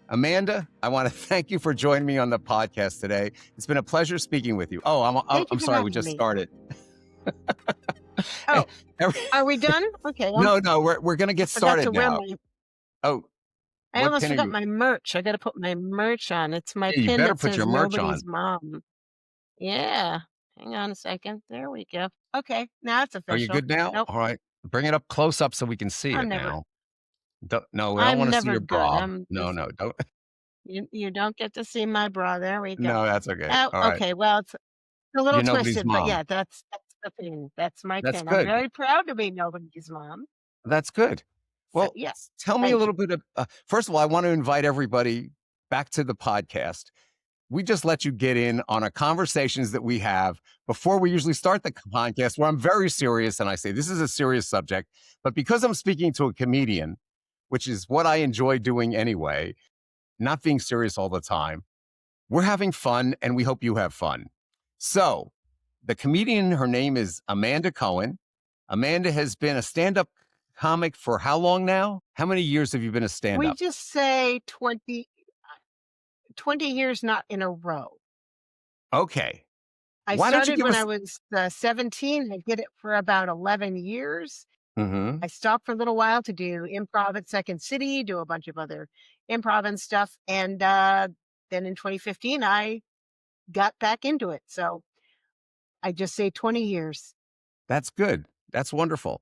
Amanda, I want to thank you for joining me on the podcast today. It's been a pleasure speaking with you. Oh, Thank you I'm for sorry, we having just me. started. Oh, Every- are we done? Okay, no, we're gonna get forgot to started wear now. my. Oh, I what almost pin are forgot you? my merch. I got to put my merch on. It's my Yeah, you pin better that put your says merch on. nobody's mom. Yeah. Hang on a second. There we go. Okay, now it's Are you official. good now? Nope, All right, bring it up close up so we can see I'm it never. now. No, we don't I'm want to see never your good. bra. I'm No, just. no, don't. You don't get to see my bra. There we go. No, that's okay. Oh, All right, okay. Well, it's a little you're nobody's twisted, but mom. yeah, that's the pin. That's my That's pin. I'm good. very proud to be nobody's mom. That's good. So Well, yeah, tell me a thank you. little bit of. First of all, I want to invite everybody back to the podcast. We just let you get in on our conversations that we have before we usually start the podcast, where I'm very serious and I say, this is a serious subject. But because I'm speaking to a comedian, which is what I enjoy doing anyway, not being serious all the time, we're having fun and we hope you have fun. So, the comedian, her name is Amanda Cohen. Amanda has been a stand up comic for how long now? How many years have you been a stand We up? just say 20 years, not in a row. Okay. I Why don't you started give when I us? was 17. I did it for about 11 years. Mhm. I stopped for a little while to do improv at Second City, do a bunch of other improv and stuff. And then in 2015, I got back into it. So I just say 20 years. That's good. That's wonderful.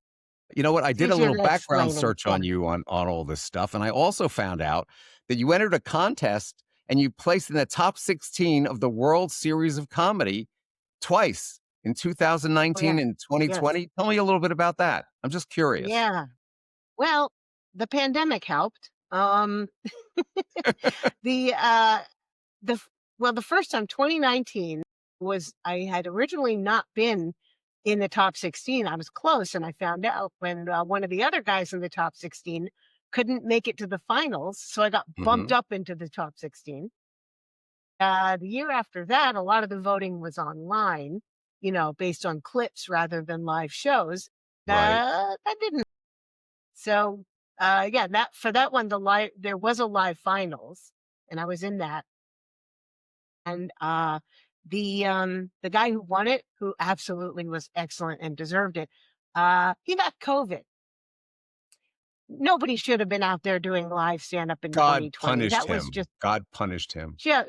You know what? I It's did a easier little to background explain in search on 20. you on all this stuff, and I also found out that you entered a contest and you placed in the top 16 of the World Series of Comedy twice in Oh, 2019 yeah. and Yes. 2020. Tell me a little bit about that. I'm just curious. Yeah. Well, the pandemic helped. The the f- well, the first time 2019 was I had originally not been in the top 16. I was close, and I found out when one of the other guys in the top 16 couldn't make it to the finals, so I got bumped Hmm. up into the top 16. The year after that, a lot of the voting was online, based on clips rather than live shows. Right. That didn't. So, yeah, that for that one, there was a live finals, and I was in that. And the guy who won it, who absolutely was excellent and deserved it, he got COVID. Nobody should have been out there doing live stand up in God 2020. punished That was him. just God punished him. yeah,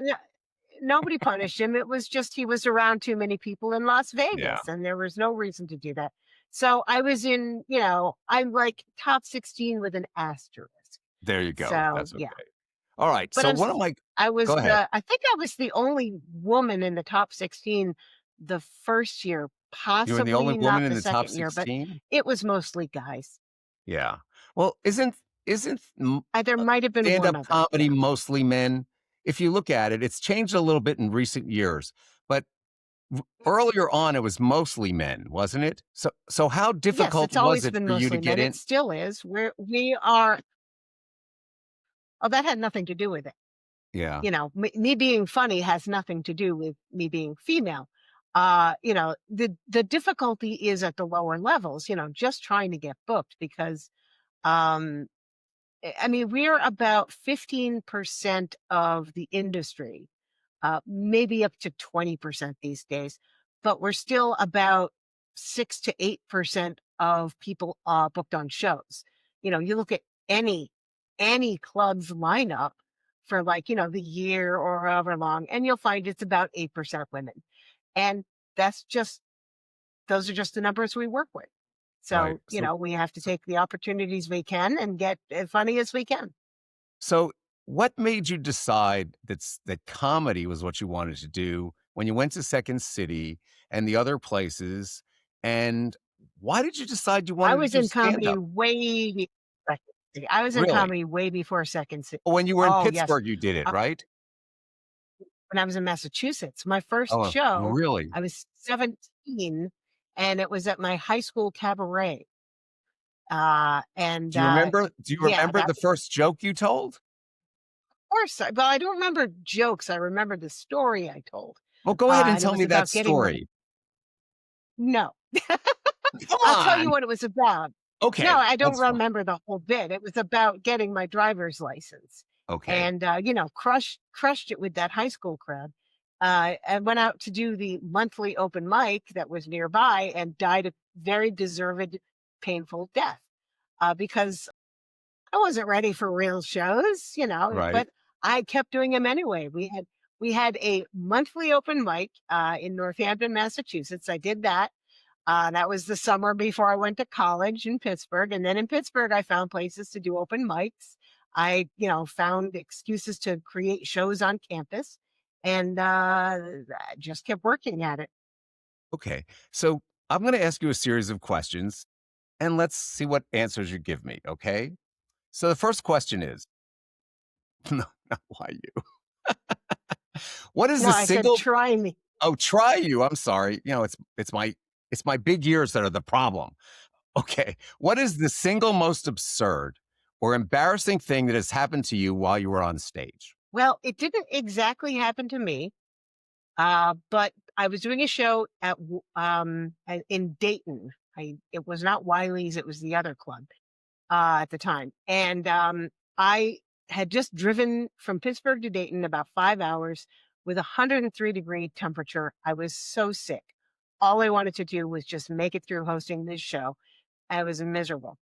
nobody punished him. It was just he was around too many people in Las Yeah. Vegas, and there was no reason to do that. So I was I'm like top 16 with an asterisk. There you go. So That's yeah. okay. All right. But So one of my Go ahead. I think I was the only woman in the top 16 the first year, You were the only possibly woman not in the the top second year, but 16? it was mostly guys. Yeah. Well, isn't There might have been one stand-up other. comedy Yeah. mostly men? If you look at it, it's changed a little bit in recent years, but earlier on, it was mostly men, wasn't it? So how Yes, difficult it's was always it been for you to mostly get men. It in? still is. We are. Oh, that had nothing to do with it. Yeah. Me being funny has nothing to do with me being female. The difficulty is at the lower levels. Just trying to get booked because um I mean, we're about 15% of the industry, maybe up to 20% these days, but we're still about 6 to 8% of people booked on shows. You look at any any club's lineup for like the year or however long, and you'll find it's about 8% women, and that's just those are just the numbers we work with. Right. So, we have to take the opportunities we can and get as funny as we can. So what made you decide that comedy was what you wanted to do when you went to Second City and the other places? And why did you decide you I wanted to was do in comedy stand-up? way before Second City. I was in Really? comedy way before Second City. When you were in Oh, yes. Pittsburgh, you did it, Uh, right? when I was in Massachusetts, my first Oh, show, really? I was 17, and it was at my high school cabaret. And Do you yeah, remember that the first joke you told? of course, but I don't remember jokes. I remember the story I told. Well, go ahead and And it tell was me that about getting my story. no. Come I'll tell you on. what it was about. No, Okay, I don't that's fine. remember the whole bit. It was about getting my driver's license. Okay. and crushed it with that high school crowd. And went out to do the monthly open mic that was nearby and died a very deserved, painful death because I wasn't ready for real shows, Right. but I kept doing them anyway. We had a monthly open mic in Northampton, Massachusetts. I did that. That was the summer before I went to college in Pittsburgh. And then in Pittsburgh, I found places to do open mics. I found excuses to create shows on campus and I just kept working at it. Okay. So I'm going to ask you a series of questions and let's see what answers you give me. Okay. So the first question is no, not why you. What is No, the I said, single try me. Oh, try you. I'm sorry. It's my big ears that are the problem. Okay. What is the single most absurd or embarrassing thing that has happened to you while you were on stage? Well, it didn't exactly happen to me, but I was doing a show in Dayton. It was not Wiley's, it was the other club at the time. And I had just driven from Pittsburgh to Dayton about 5 hours with 103-degree temperature. I was so sick. All I wanted to do was just make it through hosting this show. I was miserable.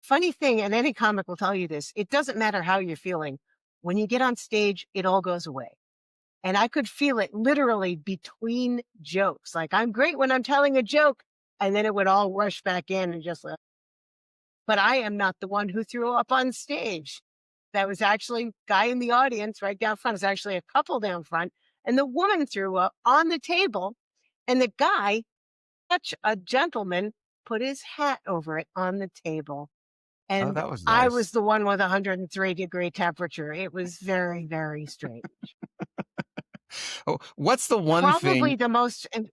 Funny thing, and any comic will tell you this, it doesn't matter how you're feeling. When you get on stage, it all goes away. And I could feel it literally between jokes. Like I'm great when I'm telling a joke, and then it would all rush back in and just but I am not the one who threw up on stage. That was actually guy in the audience right down front. It's actually a couple down front. And the woman threw up on the table. And the guy, such a gentleman, put his hat over it on the table. Oh, And that was I nice. was the one with 103-degree temperature. It was very, very strange. Oh, what's the one Probably thing the most, and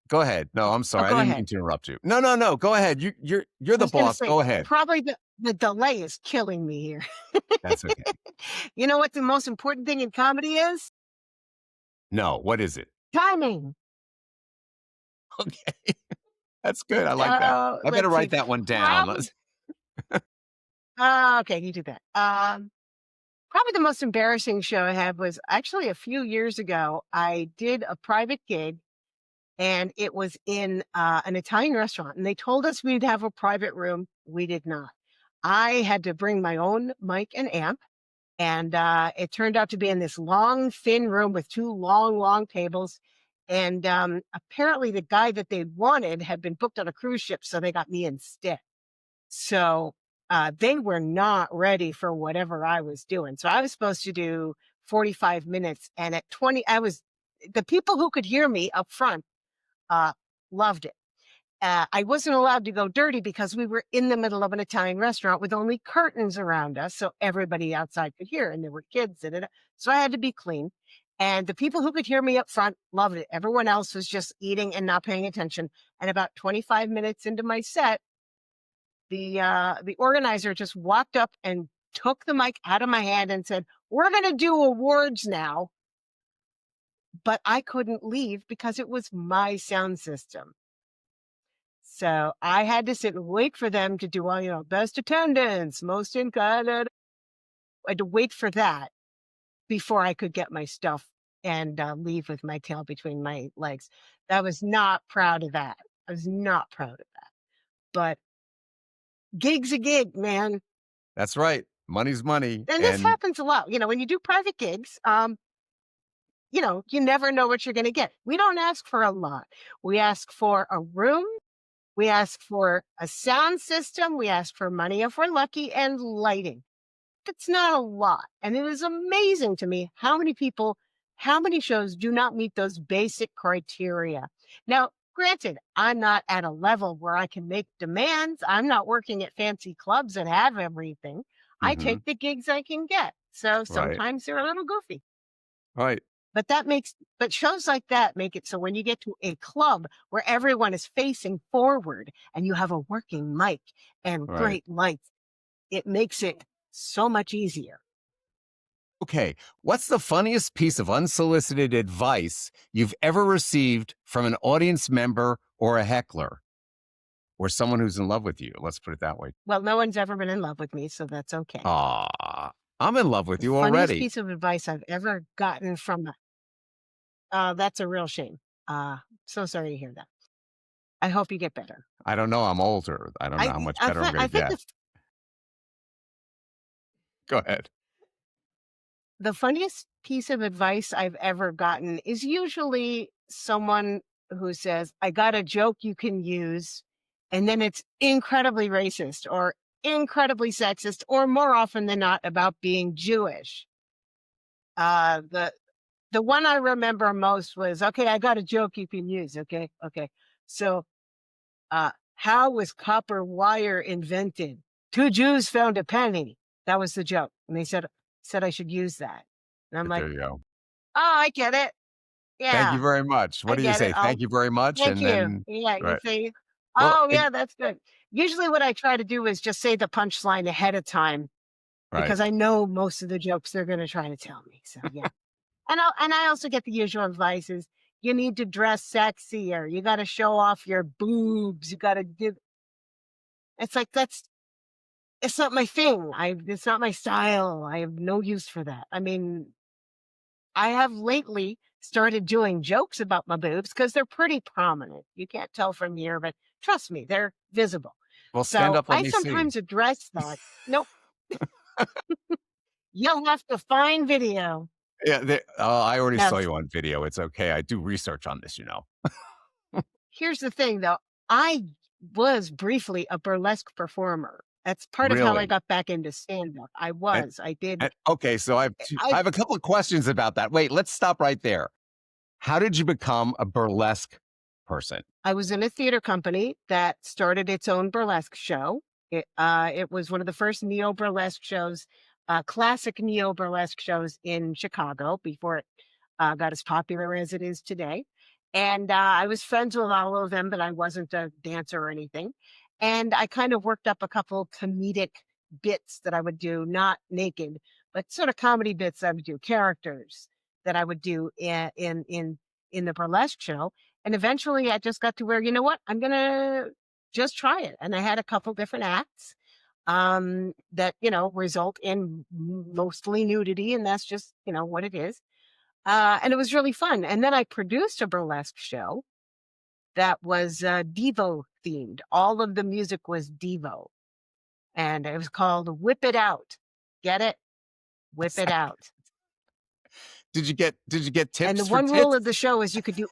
Go ahead. No, I'm oh, sorry. I go didn't ahead. mean to interrupt you. No, no, no. Go ahead. You're I the was going to boss. say, Go ahead. probably the delay is killing me here. That's okay. You know what the most important thing in comedy is? No, what is it? Timing. Okay. That's good. I like that. So I better let's write see. that one down. Probably, okay, you do that. Probably the most embarrassing show I had was actually a few years ago. I did a private gig and it was in an Italian restaurant. And they told us we'd have a private room. We did not. I had to bring my own mic and amp. And it turned out to be in this long, thin room with two long, long tables. And apparently, the guy that they wanted had been booked on a cruise ship. So they got me instead. So they were not ready for whatever I was doing. So I was supposed to do 45 minutes. And at 20, the people who could hear me up front uh, loved it. I wasn't allowed to go dirty because we were in the middle of an Italian restaurant with only curtains around us, so everybody outside could hear, and there were kids in it. So I had to be clean. And the people who could hear me up front loved it. Everyone else was just eating and not paying attention. And about 25 minutes into my set, the organizer just walked up and took the mic out of my hand and said, "We're going to do awards now." But I couldn't leave because it was my sound system. So I had to sit and wait for them to do all, best attendance, most in Canada. I had to wait for that before I could get my stuff and leave with my tail between my legs. I was not proud of that. I was not proud of that. But gig's a gig, man. That's right. Money's money. And this And happens a lot. When you do private gigs, you never know what you're going to get. We don't ask for a lot. We ask for a room. We ask for a sound system. We ask for money if we're lucky and lighting. It's not a lot. And it is amazing to me how many shows do not meet those basic criteria. Now, granted, I'm not at a level where I can make demands. I'm not working at fancy clubs that have everything. I mhm, take the gigs I can get. So right. sometimes they're a little goofy. Right. But shows like that make it so when you get to a club where everyone is facing forward and you have a working mic and Right. great lights, it makes it so much easier. Okay. What's the funniest piece of unsolicited advice you've ever received from an audience member or a heckler or someone who's in love with you? Let's put it that way. Well, no one's ever been in love with me, so that's okay. Ah. I'm in love with The you funniest already. piece of advice I've ever gotten from that's a real shame. So sorry to hear that. I hope you get better. I don't know. I'm older. I don't know how much better I'm I gonna think get. Go ahead. the funniest piece of advice I've ever gotten is usually someone who says, "I got a joke you can use," and then it's incredibly racist or incredibly sexist, or more often than not about being Jewish. The one I remember most was, "Okay, I got a joke you can use." Okay, okay. So, how was copper wire invented? Two Jews found a penny. That was the joke, and they said I should use that, and I'm like, There you go. "Oh, I get it. Thank you Yeah, very much. What I do you get it. say? Thank you very much, Thank and you." then Yeah, you right. say, Well, "Oh, yeah, that's good." Usually what I try to do is just say the punchline ahead of time right. because I know most of the jokes they're gonna try to tell me, so yeah. And I also get the usual advice is you need to dress sexier, you gotta show off your boobs, you gotta give it's like, it's not my thing, it's not my style, I have no use for that. I mean, I have lately started doing jokes about my boobs because 'cause they're pretty prominent. You can't tell from here, but trust me, they're visible. Well, stand So, up. Let I me see. sometimes address that. Nope, you'll have to find video. Yeah. I already Now, saw you on video. It's okay. I do research on this. here's the thing, though. I was briefly a burlesque performer. That's part of how I Really. got back into stand-up. I And, was. I did. okay. So I I have a couple of questions about that. Wait. Let's stop right there. How did you become a burlesque person? I was in a theater company that started its own burlesque show. It was one of the first neo burlesque shows, classic neo burlesque shows in Chicago before it got as popular as it is today. And I was friends with all of them, but I wasn't a dancer or anything. And I kind of worked up a couple comedic bits that I would do, not naked, but sort of comedy bits I would do, characters that I would do in the burlesque show. And eventually I just got to where, you know what, I'm gonna just try it. And I had a couple different acts that result in mostly nudity, and that's just what it is. And it was really fun. And then I produced a burlesque show that was Devo themed. All of the music was Devo, and it was called Whip It Out. Get it? Whip it out. Did you get And the tips for one rule of the tits? show is you could do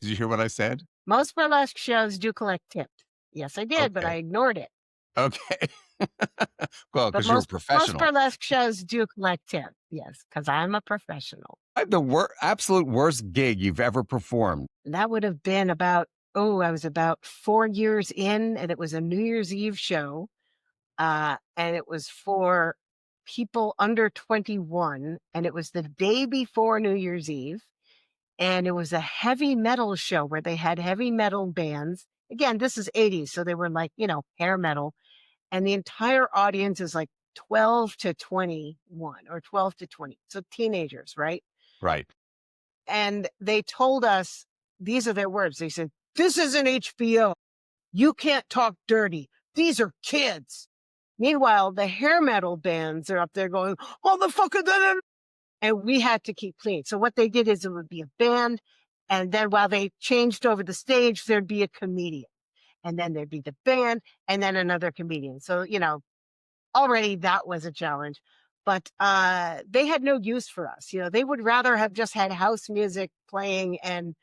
Did you hear what I said? most burlesque shows do collect tips. Yes, I did, but I Okay. ignored it. Okay. Well, But because you're a most professional. burlesque shows do collect tips. Yes, because I'm a professional. I had the absolute worst gig you've ever performed. That would have been about, oh, I was about 4 years in, and it was a New Year's Eve show. And it was for people under 21, and it was the day before New Year's Eve, and it was a heavy metal show where they had heavy metal bands. Again, this is 80s, so they were like, hair metal, and the entire audience is like 12 to 21 or 12 to 20. So teenagers, right? Right. And they told us, these are their words. They said, "This isn't HBO. You can't talk dirty. These are kids." Meanwhile, the hair metal bands are up there going, "Motherfucker, da-da-da," and we had to keep clean. So what they did is it would be a band, and then while they changed over the stage, there'd be a comedian, and then there'd be the band, and then another comedian. So, already that was a challenge. But they had no use for us. They would rather have just had house music playing and,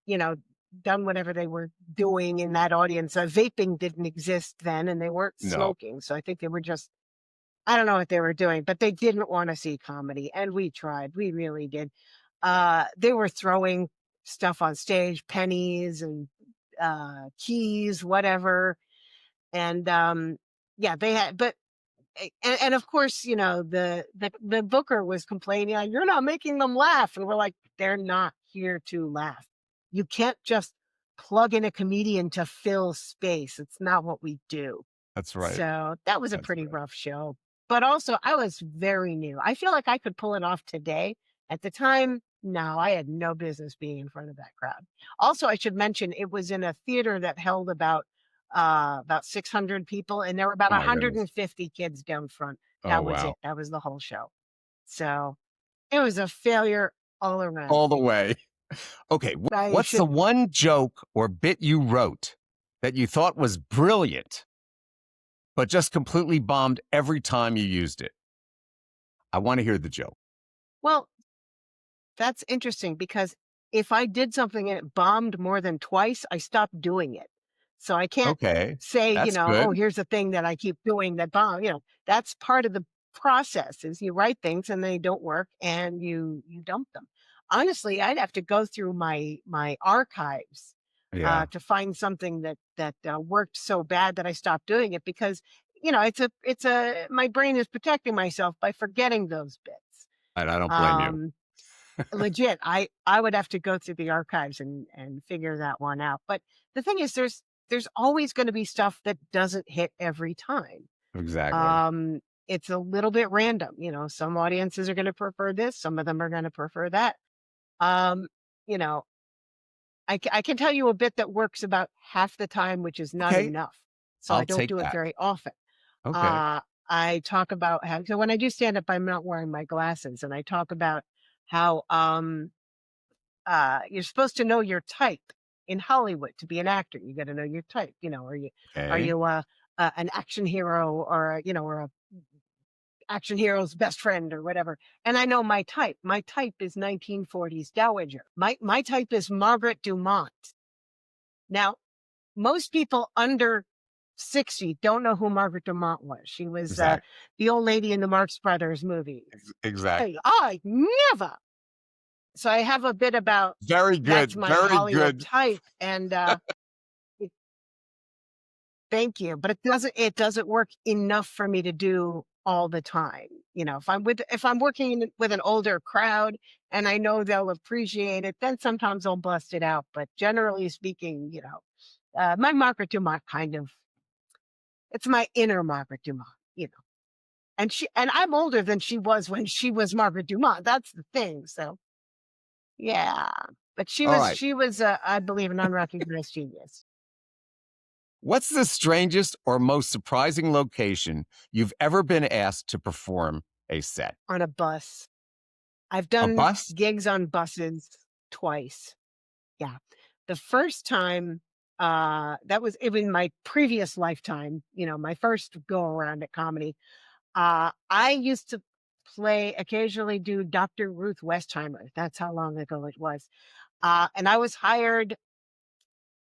you know, done whatever they were doing in that audience. Vaping didn't exist then, and they weren't No. smoking. So I think they were just, I don't know what they were doing, but they didn't want to see comedy. And we tried. We really did. They were throwing stuff on stage, pennies and keys, whatever. And yeah, they had, but and of course, the booker was complaining, like, "You're not making them laugh," and we're like, "They're not here to laugh. You can't just plug in a comedian to fill space. It's not what we do." That's right. So that was a That's pretty right. rough show. But also, I was very new. I feel like I could pull it off today. At the time, no, I had no business being in front of that crowd. Also, I should mention it was in a theater that held about 600 people, and there were about Oh my goodness. 150 kids down front. Oh, That was wow. it. That was the whole show. So, it was a failure all All around. the way. Okay, I what's the should one joke or bit you wrote that you thought was brilliant, but just completely bombed every time you used it? I wanna hear the joke. well, that's interesting because if I did something and it bombed more than twice, I stopped doing it. So I can't Okay, say, that's "Oh, good. here's the thing that I keep doing that bomb," that's part of the process is you write things and they don't work and you dump them. Honestly, I'd have to go through my archives Yeah, to find something that worked so bad that I stopped doing it because it's a my brain is protecting myself by forgetting those bits. and I don't blame you. Um, Legit, I would have to go through the archives and figure that one out, but the thing is there's always gonna be stuff that doesn't hit every time. Exactly. Um, it's a little bit random, some audiences are gonna prefer this, some of them are gonna prefer that. Um, you know, I can tell you a bit that works about half the time, which is not Okay, enough, so I I'll don't take do it that. very often. Okay, Uh, I talk about how so when I do stand up, I'm not wearing my glasses, and I talk about how, you're supposed to know your type in Hollywood to be an actor. You got to know your type. Are okay. you an action hero or a action hero's best friend or whatever? And I know my type. My type is 1940s dowager. My type is Margaret Dumont. Now, most people under 60 don't know who Margaret Dumont was. She was Exact the old lady in the Marx Brothers movies. exact Hey, I never. So I have a bit about Very that's good, my very Hollywood good. type, and it thank you, but it doesn't work enough for me to do all the time. If I'm working with an older crowd and I know they'll appreciate it, then sometimes I'll bust it out, but generally speaking, my Margaret Dumont kind of it's my inner Margaret Dumont, and I'm older than she was when she was Margaret Dumont, that's the thing, so yeah, but she All was right. she was, I believe, an unrecognized genius. What's the strangest or most surprising location you've ever been asked to perform a set? On a bus. I've A done bus? gigs on buses twice. Yeah. The first time, that was in my previous lifetime, my first go around at comedy. I used to occasionally do Dr. Ruth Westheimer. That's how long ago it was. And I was hired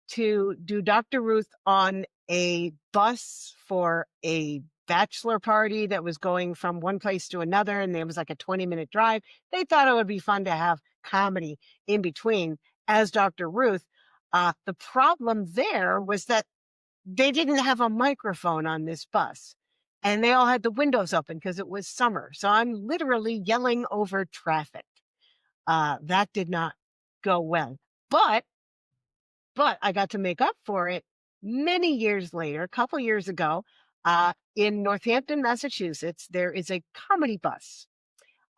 to do Dr. Ruth on a bus for a bachelor party that was going from one place to another, and there was like a 20-minute drive. They thought it would be fun to have comedy in between as Dr. Ruth. The problem there was that they didn't have a microphone on this bus, and they all had the windows open because it was summer. So I'm literally yelling over traffic. That did not go well. But I got to make up for it many years later, a couple years ago, in Northampton, Massachusetts. There is a comedy bus.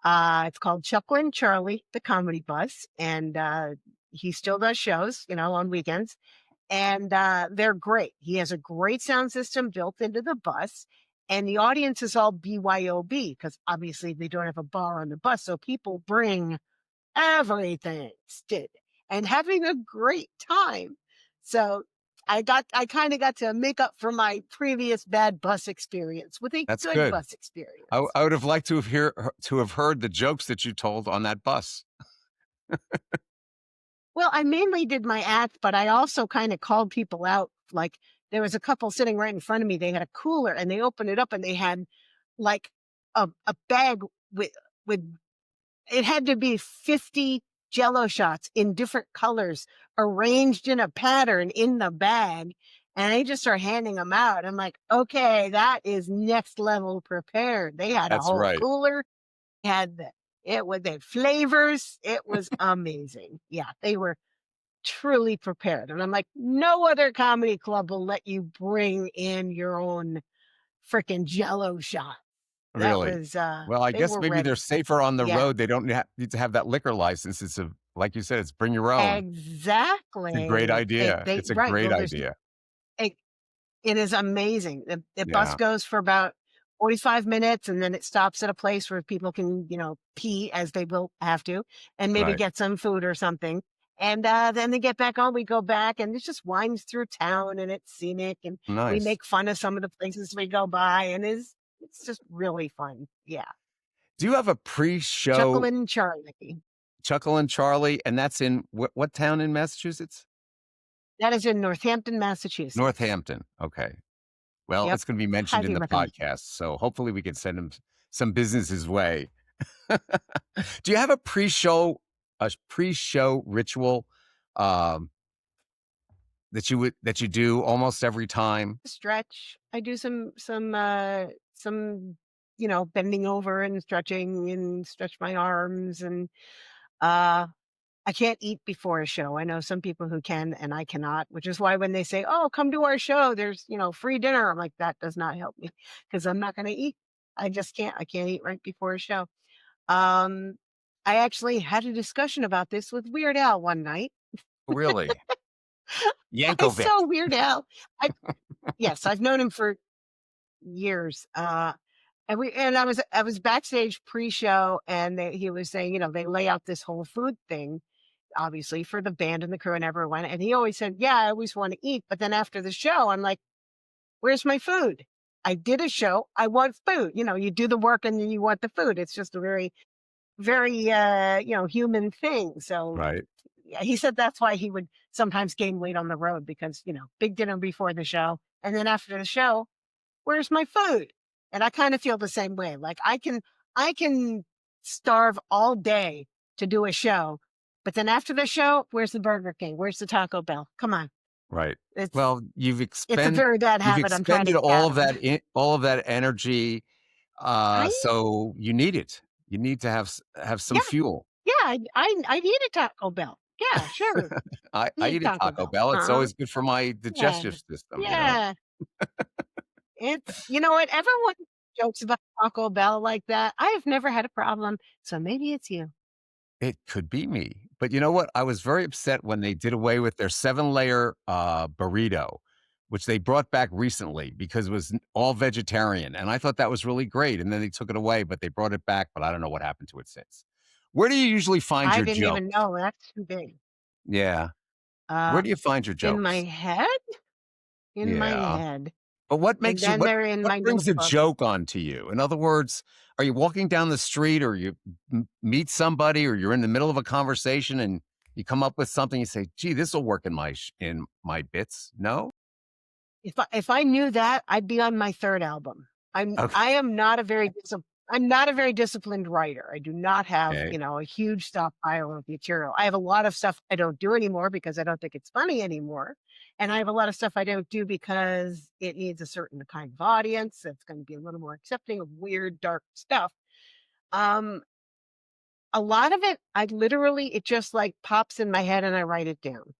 It's called Chucklin' Charlie, the comedy bus, and he still does shows, on weekends, and they're great. He has a great sound system built into the bus, and the audience is all BYOB because obviously they don't have a bar on the bus, so people bring everything still and having a great time. So I kind of got to make up for my previous bad bus experience with a That's good good. bus I experience. I would have liked to have heard the jokes that you told on that bus. Well, I mainly did my act, but I also kind of called people out. Like there was a couple sitting right in front of me. They had a cooler and they opened it up and they had like a bag with it had to be 50 jello shots in different colors arranged in a pattern in the bag. And they just start handing them out. I'm like, okay, that is next level prepared. They had a That's whole right. cooler, had it with the flavors. It was amazing. Yeah, they were truly prepared. And I'm like, no other comedy club will let you bring in your own freaking jello shot. That Really. was Well, I they guess were maybe they're ready. safer on the Yeah. road. They don't need to have that liquor license. Like you said, it's bring your own. It's a great Exactly. idea. They It's a right. great Well, there's idea. it, it is amazing. The bus Yeah. goes for about 45 minutes, and then it stops at a place where people can, pee as they will have to, and maybe Right. get some food or something. And then they get back on, we go back, and it just winds through town, and it's scenic, and we Nice. make fun of some of the places we go by, and it's just really fun. Yeah. Do you have a pre-show Chuckling Charlie. Chuckle and Charlie, and that's in what town in Massachusetts? That is in Northampton, Massachusetts. Northampton. Okay. Well, Yep. it's gonna be mentioned in Highly the recommend. podcast, so hopefully we can send him some business his way. Do you have a pre-show ritual, um, that you do almost every time? Stretch. I do some, bending over and stretching and stretch my arms and uh I can't eat before a show. I know some people who can and I cannot, which is why when they say, "Oh, come to our show, there's, free dinner." I'm like, that does not help me because I'm not going to eat. I just can't. I can't eat right before a show. Um I actually had a discussion about this with Weird Al one night. Really? I Yankovic. saw Weird Al. I Yes, I've known him for years. And I was backstage pre-show, and he was saying, they lay out this whole food thing, obviously for the band and the crew and everyone. And he always said, "Yeah, I always want to eat, but then after the show, I'm like, where's my food? I did a show. I want food. You do the work and then you want the food. It's just a very, very, human thing." So Right, yeah, he said that's why he would sometimes gain weight on the road because big dinner before the show, and then after the show, where's my food? And I kind of feel the same way. Like I can starve all day to do a show, but then after the show, where's the Burger King? Where's the Taco Bell? Come on. right. It's Well, it's a very bad you've habit I'm trying to expended get out of. all of that energy, Right? so you need it. You need to have some Yeah. fuel. Yeah. I need a Taco Bell. Yeah, sure. I Need eat at Taco Taco Bell. Bell. It's Uh-huh. always good for my Yeah. digestive system, you know? Yeah. It's you know what? Everyone jokes about Taco Bell like that. I have never had a problem. So maybe it's you. It could be me. But you know what? I was very upset when they did away with their 7-layer, burrito, which they brought back recently because it was all vegetarian, and I thought that was really great, and then they took it away, but they brought it back, but I don't know what happened to it since. Where do you usually find I your didn't even jokes? know that's too big. Yeah. Where Uh do you find your in my jokes? head? In my Yeah. head. But what And makes you then they're in what my brings a notebook. joke onto you? In other words, are you walking down the street or you meet somebody or you're in the middle of a conversation and you come up with something, you say, "Gee, this will work in my bits." No? If I knew that, I'd be on my 3rd album. Okay. I am not a very I'm not a very disciplined writer. I do not have, Okay. a huge stockpile of material. I have a lot of stuff I don't do anymore because I don't think it's funny anymore. And I have a lot of stuff I don't do because it needs a certain kind of audience that's going to be a little more accepting of weird, dark stuff. Um, a lot of it, it just like pops in my head and I write it down.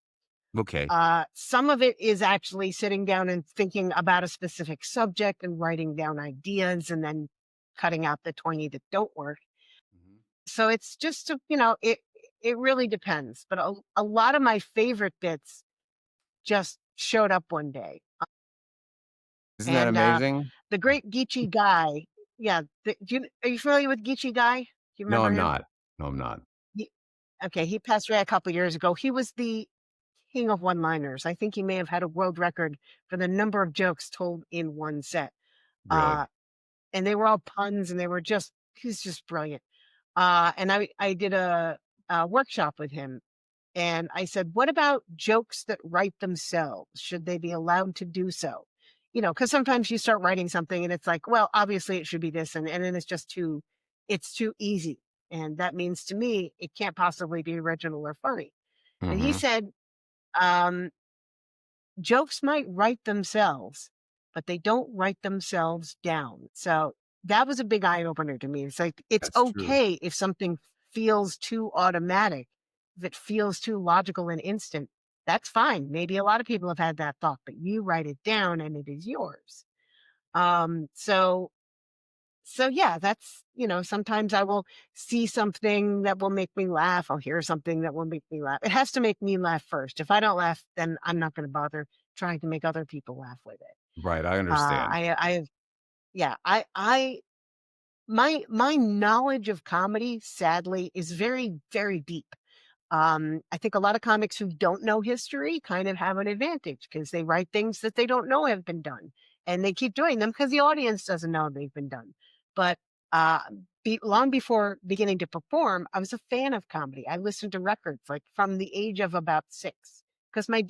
Okay. Some of it is actually sitting down and thinking about a specific subject and writing down ideas and then cutting out the 20 that don't work. Mhm. So it's just, it really depends. But a lot of my favorite bits just showed up one day. Isn't that And amazing? the great Geechee Guy, yeah, are you familiar with Geechee Guy? Do you No, remember I'm him? not. No, I'm not. He, okay, he passed away a couple years ago. He was the king of one-liners. I think he may have had a world record for the number of jokes told in one set. Really? Uh, and they were all puns, and he's just brilliant. And I did a workshop with him, and I said, "What about jokes that write themselves? Should they be allowed to do so?" Because sometimes you start writing something, and it's like, well, obviously it should be this, and then it's too easy, and that means to me it can't possibly be original or funny. And he Mhm. said, um, jokes might write themselves, but they don't write themselves down. So that was a big eye opener to me. It's like, it's That's true. okay if something feels too automatic, if it feels too logical and instant, that's fine. Maybe a lot of people have had that thought, but you write it down and it is yours. So yeah, sometimes I will see something that will make me laugh. I'll hear something that will make me laugh. It has to make me laugh first. If I don't laugh, then I'm not going to bother trying to make other people laugh with it. Right, I understand. I have. Yeah, my knowledge of comedy, sadly, is very, very deep. I think a lot of comics who don't know history kind of have an advantage because they write things that they don't know have been done, and they keep doing them because the audience doesn't know they've been done. But uh, long before beginning to perform, I was a fan of comedy. I listened to records like from the age of about 6 because my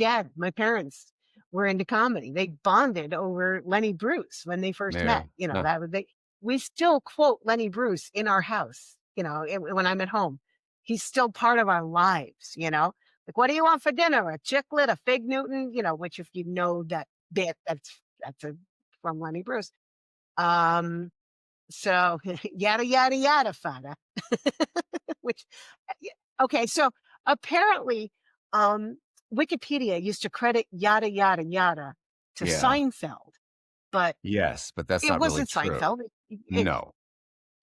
parents were into comedy. They bonded over Lenny Bruce when they first Yeah. met. You know No, that was they. We still quote Lenny Bruce in our house. When I'm at home, he's still part of our lives, you know? Like, "What do you want for dinner? A chiclet, a fig Newton?" Which if you know that bit, that's a from Lenny Bruce. Um, so yada, yada, yada, fada. Which y okay, so apparently, um, Wikipedia used to credit yada, yada, yada to yeah. Seinfeld, but Yes, but that's it not really wasn't true. Seinfeld. It No.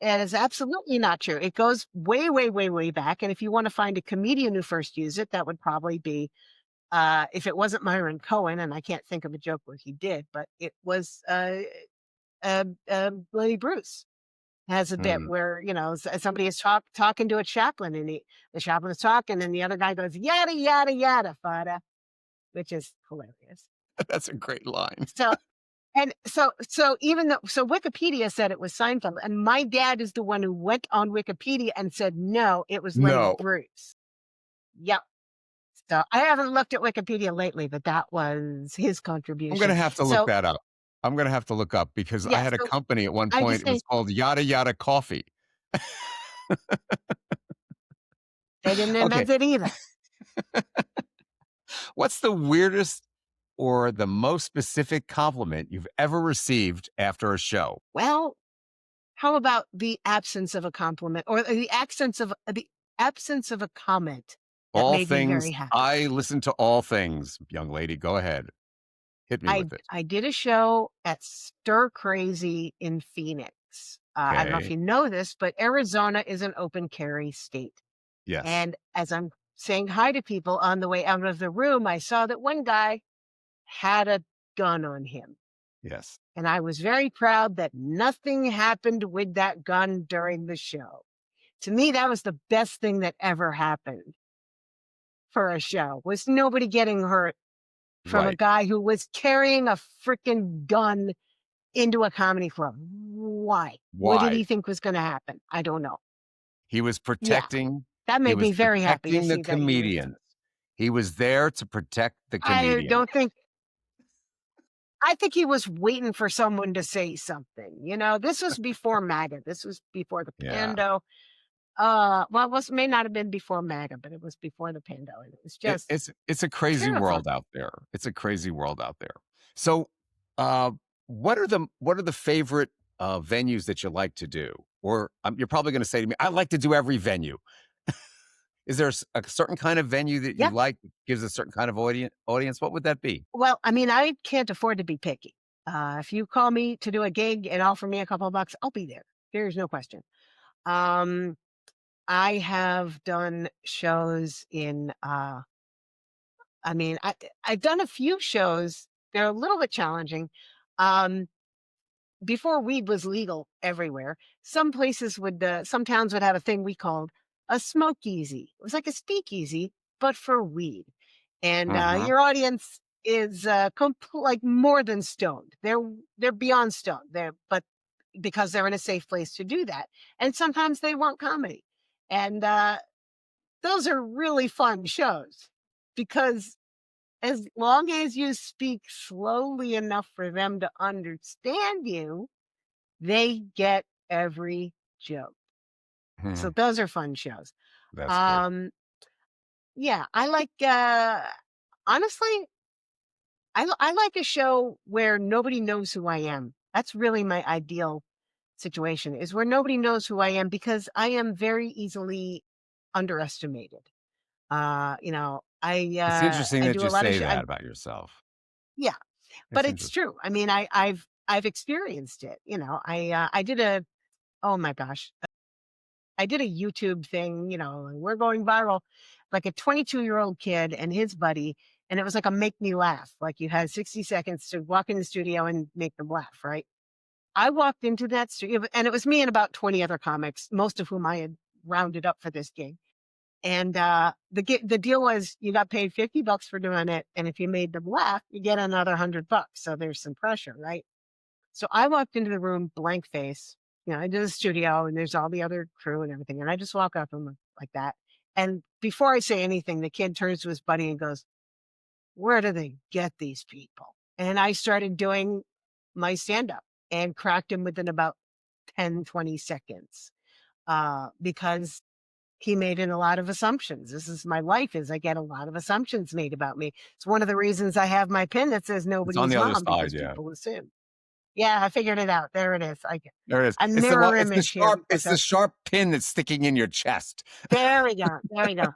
it is absolutely not true. It goes way, way, way, way back, and if you wanna find a comedian who first used it, that would probably be, if it wasn't Myron Cohen, and I can't think of a joke where he did, but it was, Lenny Bruce has a bit Mm. where, somebody is talking to a chaplain, and the chaplain is talking, and the other guy goes, "Yada, yada, yada, fada," which is hilarious. That's a great line. So even though Wikipedia said it was Seinfeld, and my dad is the one who went on Wikipedia and said, "No, it was Lenny No. Bruce." Yep. So I haven't looked at Wikipedia lately, but that was his I'm gonna contribution. have to look So, that up. I'm gonna have to look up because I yeah, had a so company at one I point, just it was think called Yada Yada Coffee. they didn't Okay, invent it either. what's the weirdest or the most specific compliment you've ever received after a show? Well, how about the absence of a compliment or the absence of a comment that All made me things very happy? I listen to all things, young lady, go ahead. Hit me I with it. I did a show at Stir Crazy in Phoenix. I don't know if Okay. you know this, but Arizona is an open carry state. Yes. And as I'm saying hi to people on the way out of the room, I saw that one guy had a gun on him. Yes. And I was very proud that nothing happened with that gun during the show. To me, that was the best thing that ever happened for a show, was nobody getting hurt from a Right. guy who was carrying a freaking gun into a comedy club. Why? What did he Why? think was gonna happen? I don't know. He was Yeah, protecting that he made me was very happy to protecting the see that you comedians. He was there to protect the I comedian. don't think I think he was waiting for someone to say something, This was before MAGA, this was before the Yeah. Pando. Well, it was may not have been before MAGA, but it was before the Pando, and it was It just it's a crazy kind of fun. world out there. It's a crazy world out there. So, uh, what are the favorite, venues that you like to do? Or, you're probably gonna say to me, "I like to do every venue." Is there a certain kind of venue that you Yeah. like, gives a certain kind of audience? What would that be? Well, I mean, I can't afford to be picky. If you call me to do a gig and offer me a couple of bucks, I'll be there. There's no question. Um, I have done shows in, I mean, I've done a few shows. They're a little bit challenging. Um, Before weed was legal everywhere, some towns would have a thing we called a smokeasy. It was like a speakeasy, but for weed. And Mhm. your audience is like more than stoned. They're beyond stoned. But because they're in a safe place to do that, and sometimes they want comedy, and those are really fun shows because as long as you speak slowly enough for them to understand you, they get every joke. So Mhm. those are fun shows. That's good. Um, yeah, I like, honestly, I like a show where nobody knows who I am. That's really my ideal situation, is where nobody knows who I am because I am very easily underestimated. It's interesting I that do you a lot of say I that about yourself. yeah, but It's it's interesting. true. I mean, I've experienced it. I did a oh my gosh, I did a YouTube thing, and we're going viral, like a 22-year-old kid and his buddy, and it was like a make me laugh. Like you had 60 seconds to walk in the studio and make them laugh, right? I walked into that studio, and it was me and about 20 other comics, most of whom I had rounded up for this gig. And the deal was you got paid $50 for doing it, and if you made them laugh, you get another $100. So there's some pressure, right? So I walked into the room blank face, into the studio, and there's all the other crew and everything. And I just walk up and like that. And before I say anything, the kid turns to his buddy and goes, "Where do they get these people?" And I started doing my stand up and cracked him within about 10, 20 seconds because he made in a lot of assumptions. This is my life is I get a lot of assumptions made about me. It's one of the reasons I have my pin that says It's on nobody's the other mom side, because yeah. people assume. Yeah, I figured it out. There it is. There it is. A It's the one mirror image here it's because the that's sharp pin that's sticking in your chest. there we go. There we go.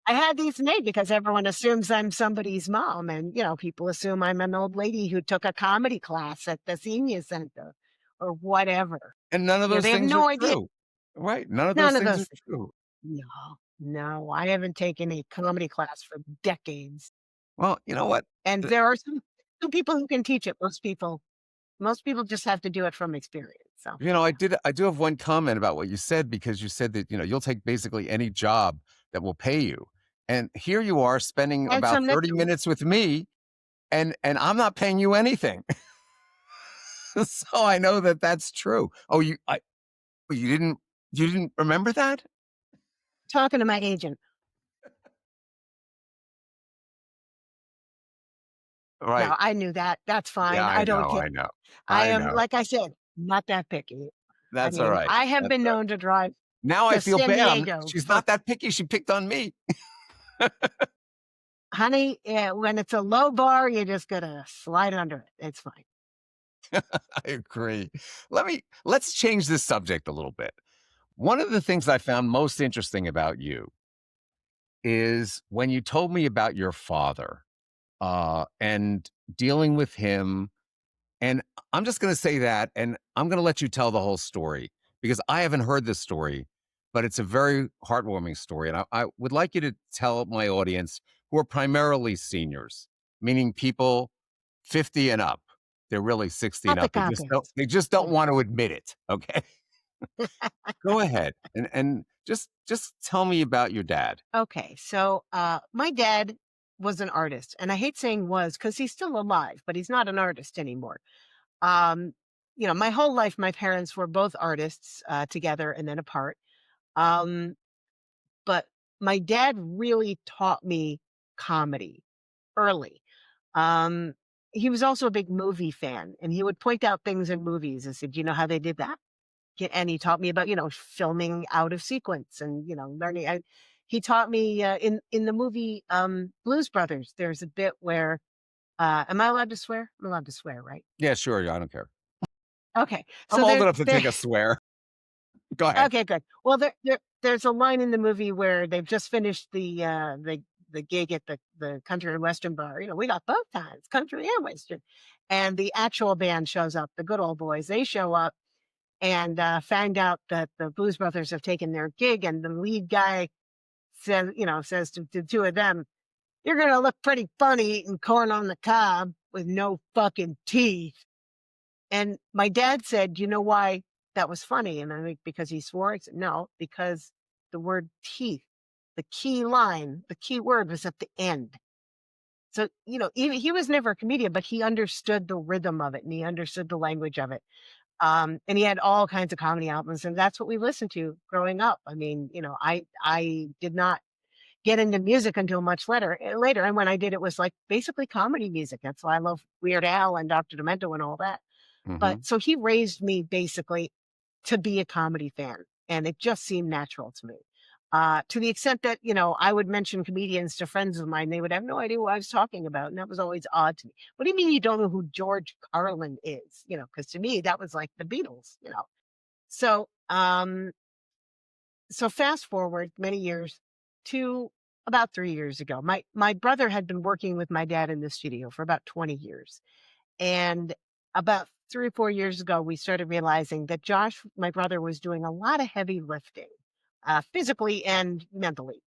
I had these made because everyone assumes I'm somebody's mom. And, people assume I'm an old lady who took a comedy class at the senior center or whatever. And none of those They have things are no idea. true. Right, none of those None of things those are things. true. No, no, I haven't taken a comedy class for decades. Well, you know what? And Uh, there are some people who can teach it. Most people just have to do it from experience. So I do have one comment about what you said because you said that, you'll take basically any job that will pay you. And here you are spending and about some that 30 don't. minutes with me and I'm not paying you anything. So I know that that's true. Oh, you didn't remember that? Talking to my agent. No, Right. I knew that. That's Yeah, fine. I I don't know, care. I know. I I am, know. like I said, not that picky. I That's all mean, right. I have That's been all right. known to drive Now I to feel San bad. Diego She's for not that picky. She picked on me. honey, when it's a low bar, you just gotta slide under it. It's fine. I agree. Let's change this subject a little bit. One of the things I found most interesting about you is when you told me about your father, and dealing with him. And I'm just going to say that, and I'm going to let you tell the whole story because I haven't heard this story, but it's a very heartwarming story. And I would like you to tell my audience, who are primarily seniors, meaning people 50 and up. They're really 60 and Not the up. cocktails. They just don't Yeah. want to admit it. Okay. Go ahead. And just tell me about your dad. Okay, so my dad was an artist, and I hate saying was because he's still alive, but he's not an artist anymore. Um, my whole life, my parents were both artists together and then apart. Um, but my dad really taught me comedy early. Um, he was also a big movie fan, and he would point out things in movies and said, "You know how they did that?" And he taught me about filming out of sequence and learning. He taught me in the movie Blues Brothers. There's a bit where am I allowed to swear? I'm allowed to swear, right? Yeah, sure. Yeah, I don't care. Okay, I'm so old there, enough to there. take a swear. Go ahead. Okay, good. Well, there's a line in the movie where they've just finished the gig at the country and western bar. We got both times, country and western, and the actual band shows up. The good old boys, they show up and find out that the Blues Brothers have taken their gig, and the lead guy says to the two of them, "You're gonna look pretty funny eating corn on the cob with no fucking teeth." And my dad said, "You know why that was funny?" And I think because he swore. I said, "No, because the word teeth, the key line, the key word was at the end." So, even he was never a comedian, but he understood the rhythm of it and he understood the language of it. And he had all kinds of comedy albums, and that's what we listened to growing up. I mean, I did not get into music until much later. And when I did, it was like basically comedy music. That's why I love Weird Al and Dr. Demento and all that. But Hmm. so he raised me basically to be a comedy fan, and it just seemed natural to me. To the extent that, I would mention comedians to friends of mine, they would have no idea what I was talking about. And that was always odd to me. What do you mean you don't know who George Carlin is? Because to me, that was like the Beatles. So, so fast forward many years to about 3 years ago. My brother had been working with my dad in the studio for about 20 years. And about 3 or 4 years ago, we started realizing that Josh, my brother, was doing a lot of heavy lifting, physically and mentally.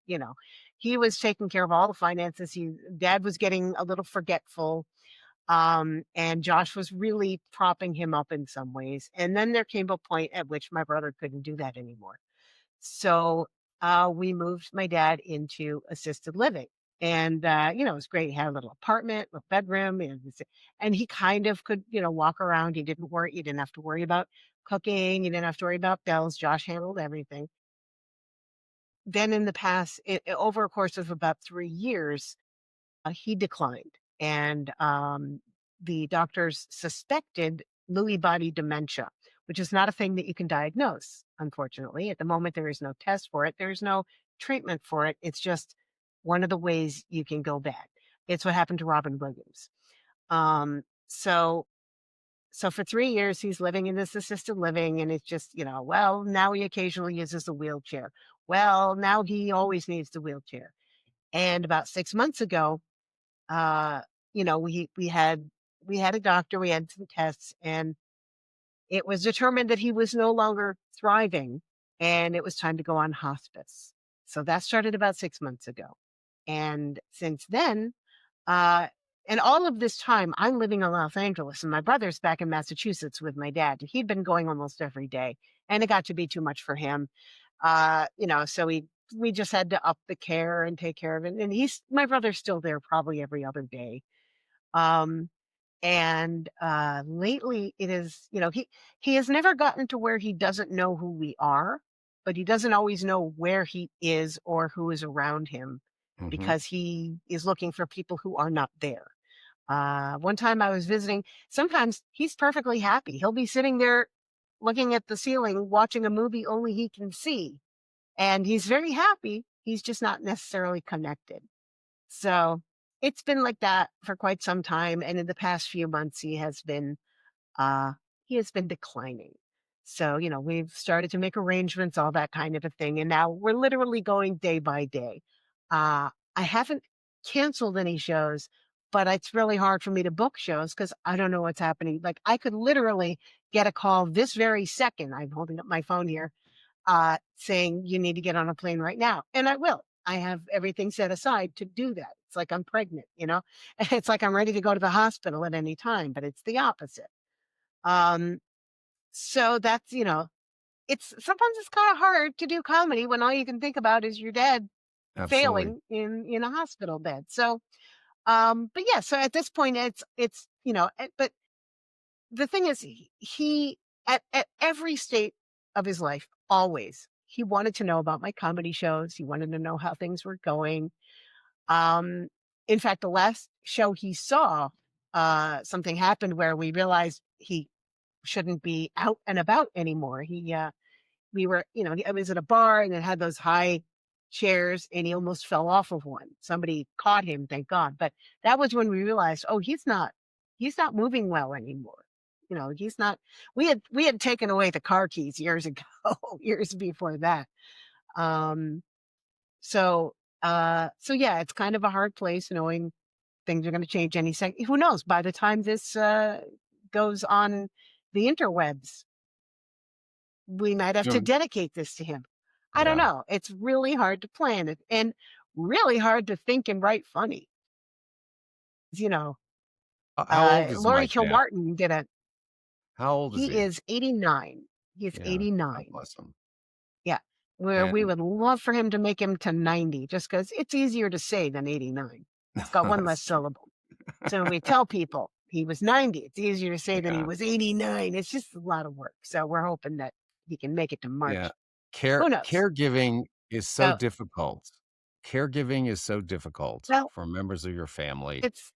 He was taking care of all the finances. Dad was getting a little forgetful. And Josh was really propping him up in some ways. And then there came a point at which my brother couldn't do that anymore. So we moved my dad into assisted living. And, it was great. He had a little apartment, a bedroom, and he kind of could, walk around. You didn't have to worry about cooking. You didn't have to worry about bills. Josh handled everything. Then in the past, over a course of about 3 years, he declined. And the doctors suspected Lewy body dementia, which is not a thing that you can diagnose, unfortunately. At the moment, there is no test for it, there's no treatment for it. It's just one of the ways you can go bad. It's what happened to Robin Williams. Um, so so for 3 years, he's living in this assisted living, and it's just, well, now he occasionally uses a wheelchair. Well, now he always needs the wheelchair. And about 6 months ago, uh, we had a doctor, we had some tests, and it was determined that he was no longer thriving, and it was time to go on hospice. So that started about 6 months ago. And since then, uh, and all of this time, I'm living in Los Angeles, and my brother's back in Massachusetts with my dad. He'd been going almost every day, and it got to be too much for him. So we just had to up the care and take care of it. And my brother's still there probably every other day. Um, and lately it is, he has never gotten to where he doesn't know who we are, but he doesn't always know where he is or who is around him Mhm. because he is looking for people who are not there. One time I was visiting, sometimes he's perfectly happy. He'll be sitting there looking at the ceiling, watching a movie only he can see. And he's very happy. He's just not necessarily connected. So it's been like that for quite some time. And in the past few months, uh, he has been declining. So, we've started to make arrangements, all that kind of a thing. And now we're literally going day by day. I haven't canceled any shows, but it's really hard for me to book shows because I don't know what's happening. Like I could literally get a call this very second. I'm holding up my phone here, saying you need to get on a plane right now. And I will. I have everything set aside to do that. It's like I'm pregnant. It's like I'm ready to go to the hospital at any time, but it's the opposite. Um, so that's, it's sometimes it's kind of hard to do comedy when all you can think about is your dad Absolutely. failing in a hospital bed. So, but yeah, so at this point, but the thing is, he at every state of his life, always he wanted to know about my comedy shows. He wanted to know how things were going. Um, in fact, the last show he saw, something happened where we realized he shouldn't be out and about anymore. We were, I was at a bar and it had those high chairs and he almost fell off of one. Somebody caught him, thank God. But that was when we realized, oh, he's not moving well anymore. He's not, we had taken away the car keys years ago, years before that. Um, so yeah, it's kind of a hard place knowing things are going to change any second. Who knows? By the time this goes on the interwebs, we might have to Soon. dedicate this to him. I don't Yeah. know. It's really hard to plan it and really hard to think and write funny. You know, How old is Laurie Mike now? Kilmartin did a How old is he he? is 89. He is Yeah. God 89. bless him. Yeah. Where we And would love for him to make him to 90 just because it's easier to say than 89. It's got one less that's true. syllable. So when we tell people he was 90, it's easier to say than he Yeah. was 89. It's just a lot of work. So we're hoping that he can make it to Yeah. March. Who knows? Caregiving is so So, difficult. Caregiving is so difficult well, for members of your family, it's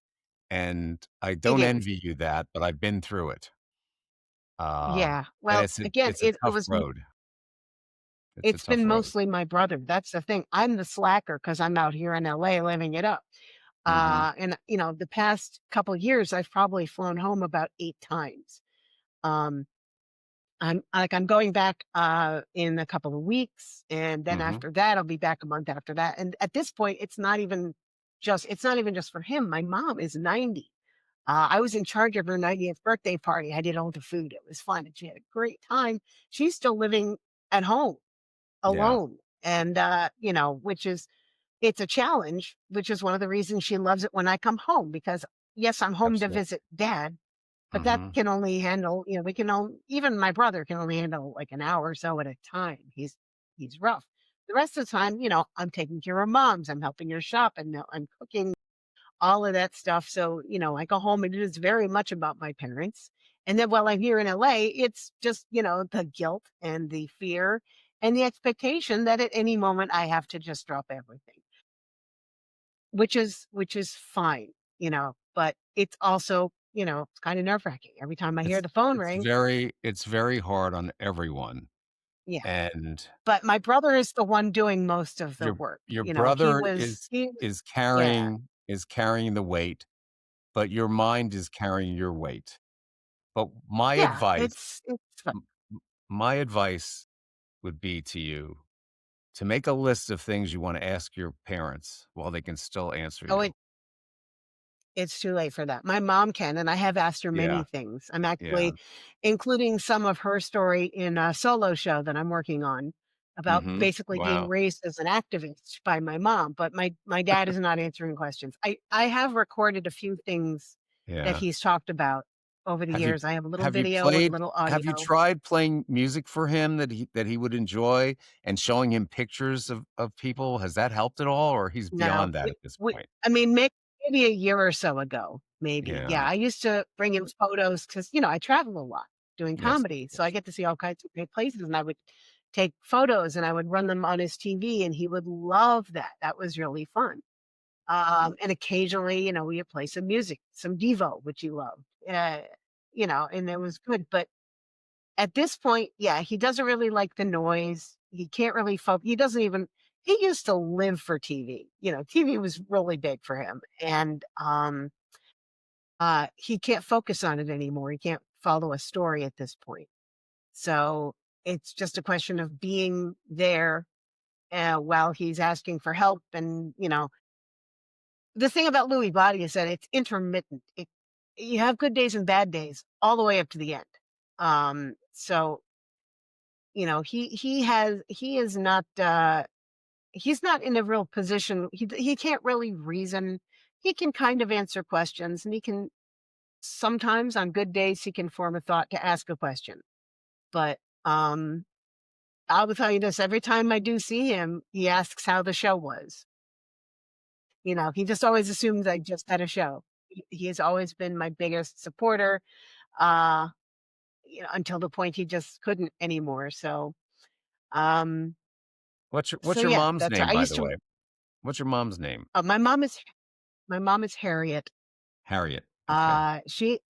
and I it don't is. envy you that, but I've been through it. Yeah. And Well, again, it's a tough it was road. It's a it's tough been road. mostly my brother. That's the thing. I'm the slacker because I'm out here in LA living it up. Mhm. And the past couple years, I've probably flown home about 8 times. Um, I'm going back in a couple of weeks, and then Mhm. after that, I'll be back a month after that. And at this point, it's not even just for him. My mom is 90. I was in charge of her 90th birthday party. I did all the food. It was fun, and she had a great time. She's still living at home Yeah. alone, and which is it's a challenge, which is one of the reasons she loves it when I come home because yes, I'm home to Absolutely. visit dad, but that Mhm. can only handle, we can only, even my brother can only handle like an hour or so at a time. He's rough. The rest of the time, I'm taking care of moms, I'm helping her shop, and I'm cooking, all of that stuff. So, I go home and it is very much about my parents. And then while I'm here in LA, it's just, the guilt and the fear and the expectation that at any moment I have to just drop everything, which is fine, but it's also, it's kind of nerve-wracking. Every time I hear It's the phone it's ring, very it's very hard on everyone, yeah. and But my brother is the one doing most of the your work. your He brother was is he is yeah. carrying the weight, but your mind is carrying your weight. But my Yeah, advice it's fun. m m my advice would be to you to make a list of things you wanna ask your parents while they can still answer Oh, you. it's too late for that. My mom can, and I have asked her Yeah, many things. I'm yeah. actually including some of her story in a solo show that I'm working on about Mhm. basically being Wow. raised as an activist by my mom, but my dad is not answering questions. I have recorded a few things that Yeah. he's talked about over the Have you years. I have a little have you video and a played little have you audio. tried playing music for him that he would enjoy and showing him pictures of people? Has that helped at all, or he's No, beyond that at this point? I mean, maybe a year or so ago, maybe. Yeah. Yeah, I used to bring him photos because I travel a lot doing Yes, of comedy, so I course. get to see all kinds of great places, and I would take photos and I would run them on his TV, and he would love that. That was really fun. And occasionally, we would play some music, some Devo, which he loved. And it was good. But at this point, yeah, he doesn't really like the noise. He can't really focus. He used to live for TV. TV was really big for him. And he can't focus on it anymore. He can't follow a story at this point. So it's just a question of being there while he's asking for help. And, the thing about Lewy body is that it's intermittent. You have good days and bad days all the way up to the end. So he is not he's not in a real position. He can't really reason. He can kind of answer questions, and he can sometimes on good days he can form a thought to ask a question. But I will tell you this: every time I do see him, he asks how the show was. He just always assumes I just had a show. He has always been my biggest supporter. Uh, until the point he just couldn't anymore. Um, What's so your yeah, mom's that's right. name, I by used the to. way? What's your mom's name? My mom is Harriet. Harriet. Okay. She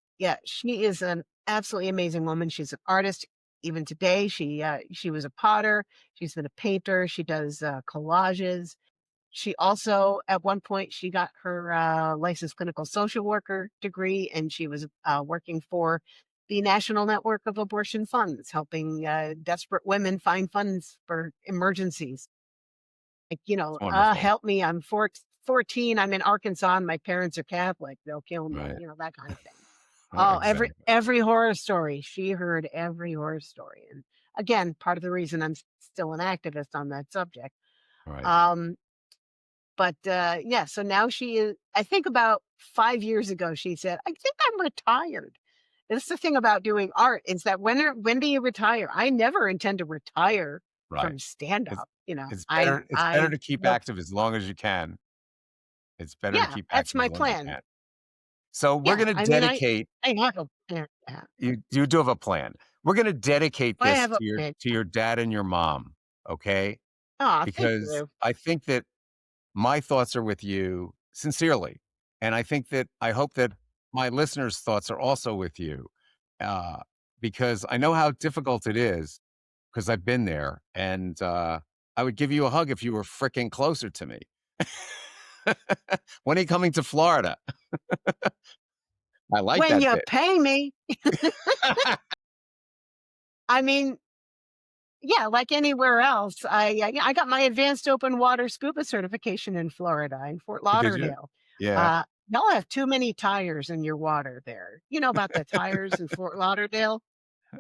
is an absolutely amazing woman. She's an artist. Even today, she was a potter. She's been a painter. She does collages. She also, at one point, she got her licensed clinical social worker degree, and she was working for the National Network of Abortion Funds, helping desperate women find funds for emergencies. Like, It's wonderful. help me. I'm 14. I'm in Arkansas, and my parents are Catholic. They'll kill me. Right. That kind of thing. Right, Oh, every exactly. every horror story. She heard every horror story, and again, part of the reason I'm still an activist on that subject. Right. Um, but yeah, so now she is. I think about 5 years ago, she said, "I think I'm retired." That's the thing about doing art is that when do you retire? I never intend to retire Right. from stand It's up. it's better I to keep will. active as long as you can. It's better to Yeah, keep that's active as my long as you plan. can. So we're Yeah, gonna I mean, I dedicate I have a plan. Yeah, you do have a plan. We're gonna dedicate I this have a plan. to your dad and your mom, okay? Oh, thank Because you. I think that my thoughts are with you sincerely, and I hope that my listeners' thoughts are also with you, uh, because I know how difficult it is. Because 'cause I've been there, and, I would give you a hug if you were fricking closer to me. When are you coming to Florida? I like When that you bit. pay me, I mean, yeah, like anywhere else, I got my advanced open water scuba certification in Florida, in Fort Did you? Lauderdale. Yeah. Y'all have too many tires in your water there. You know about the tires in Fort Lauderdale?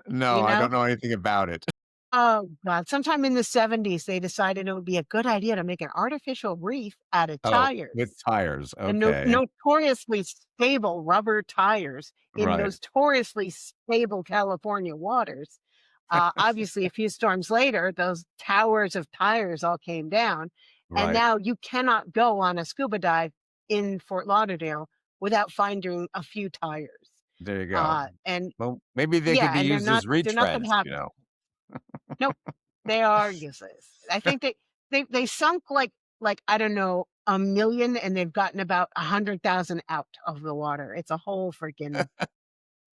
No, You I know? don't know anything about it. Oh, God. Sometime in the 70s, they decided it would be a good idea to make an artificial reef out of Oh, with tires. tires. The Okay. notoriously stable rubber tires in Right. notoriously stable California waters. Obviously, a few storms later, those towers of tires all came down, and Right. now you cannot go on a scuba dive in Fort Lauderdale without finding a few tires. There you go. And Well, maybe they could yeah, be and used as they're not gonna retreads, have you know? nope, they are useless. I think they sunk like, I don't know, 1,000,000, and they've gotten about 100,000 out of the water. It's a whole freaking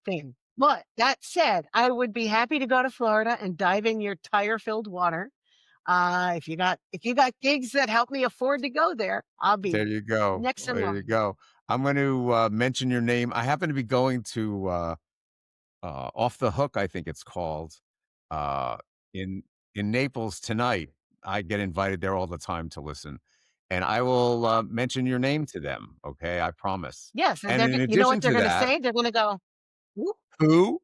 thing. But that said, I would be happy to go to Florida and dive in your tire-filled water. If you got gigs that help me afford to go there, I'll There be you go. next in There you line. go. I'm going to mention your name. I happen to be going to Off the Hook, I think it's called, uh, in Naples tonight. I get invited there all the time to listen, and I will mention your name to them. Okay, I promise. Yes, and And in you know addition what they're to gonna that, say? They're gonna go, "Whoop." who?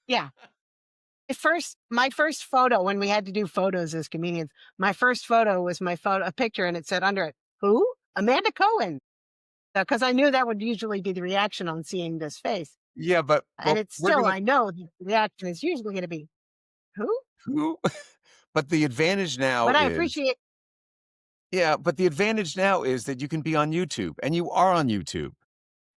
Yeah. My first photo when we had to do photos as comedians, my first photo was a picture, and it said under it, "Who? Amanda Cohen." Because I knew that would usually be the reaction on seeing this face, Yeah, and it's we're still gonna I know the reaction is usually gonna be, "Who?" who? But the advantage now But I is appreciate yeah, but the advantage now is that you can be on YouTube, and you are on YouTube.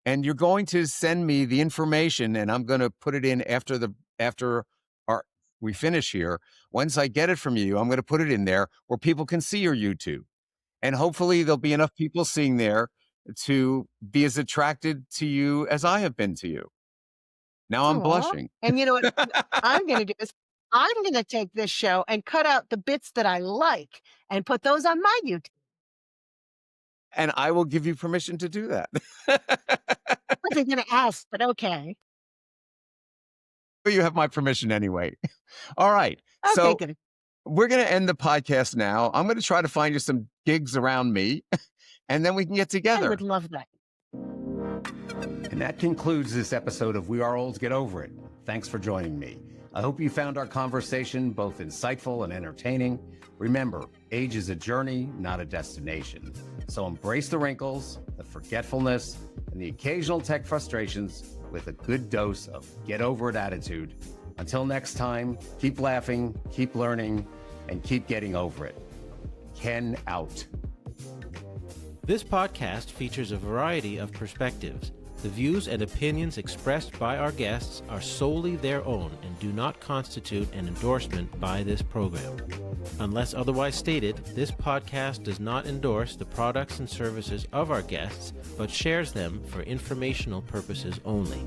And you're going to send me the information, and I'm gonna put it in after our we finish here. Once I get it from you, I'm gonna put it in there where people can see your YouTube, and hopefully there'll be enough people seeing there to be as attracted to you as I have been to you. Now I'm aw, blushing. and you know what I'm gonna do is I'm gonna take this show and cut out the bits that I like and put those on my YouTube. And I will give you permission to do that. Wasn't gonna ask, but okay. But you have my permission anyway. All right. Okay, So good. we're gonna end the podcast now. I'm gonna try to find you some gigs around me, and then we can get I together. would love that. And that concludes this episode of We Are Old, Get Over It. Thanks for joining me. I hope you found our conversation both insightful and entertaining. Remember, age is a journey, not a destination. So embrace the wrinkles, the forgetfulness, and the occasional tech frustrations with a good dose of get over it attitude. Until next time, keep laughing, keep learning, and keep getting over it. Ken out. This podcast features a variety of perspectives. The views and opinions expressed by our guests are solely their own and do not constitute an endorsement by this program. Unless otherwise stated, this podcast does not endorse the products and services of our guests, but shares them for informational purposes only.